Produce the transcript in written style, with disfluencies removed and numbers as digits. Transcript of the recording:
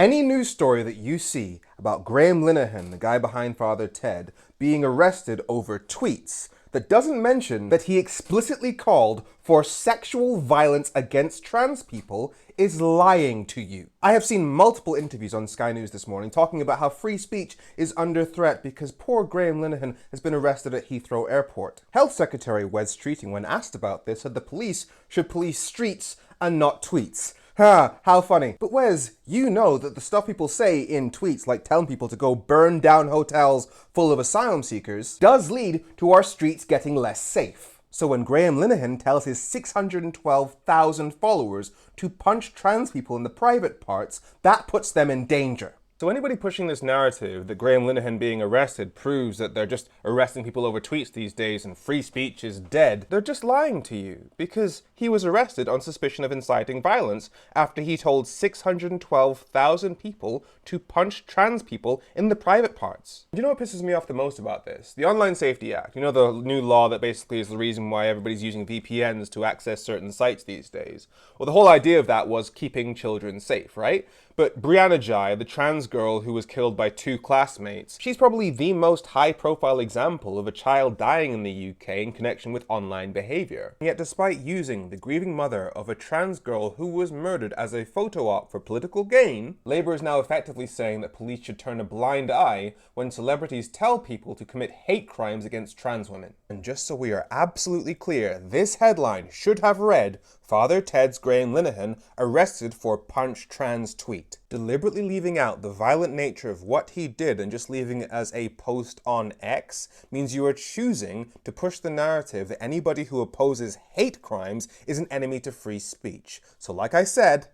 Any news story that you see about Graham Linehan, the guy behind Father Ted, being arrested over tweets that doesn't mention that he explicitly called for sexual violence against trans people is lying to you. I have seen multiple interviews on Sky News this morning talking about how free speech is under threat because poor Graham Linehan has been arrested at Heathrow Airport. Health Secretary Wes Streeting, when asked about this, said the police should police streets and not tweets. Ha, how funny. But Wes, you know that the stuff people say in tweets, like telling people to go burn down hotels full of asylum seekers, does lead to our streets getting less safe. So when Graham Linehan tells his 612,000 followers to punch trans people in the private parts, that puts them in danger. So anybody pushing this narrative that Graham Linehan being arrested proves that they're just arresting people over tweets these days and free speech is dead, they're just lying to you, because he was arrested on suspicion of inciting violence after he told 612,000 people to punch trans people in the private parts. You know what pisses me off the most about this? The Online Safety Act. You know, the new law that basically is the reason why everybody's using VPNs to access certain sites these days. Well, the whole idea of that was keeping children safe, right? But Brianna Jai, the trans girl who was killed by two classmates, she's probably the most high-profile example of a child dying in the UK in connection with online behaviour. Yet despite using the grieving mother of a trans girl who was murdered as a photo op for political gain, Labour is now effectively saying that police should turn a blind eye when celebrities tell people to commit hate crimes against trans women. And just so we are absolutely clear, this headline should have read, Father Ted's Graham Linehan arrested for punch trans tweet, deliberately leaving out the violent nature of what he did and just leaving it as a post on X means you are choosing to push the narrative that anybody who opposes hate crimes is an enemy to free speech. So like I said,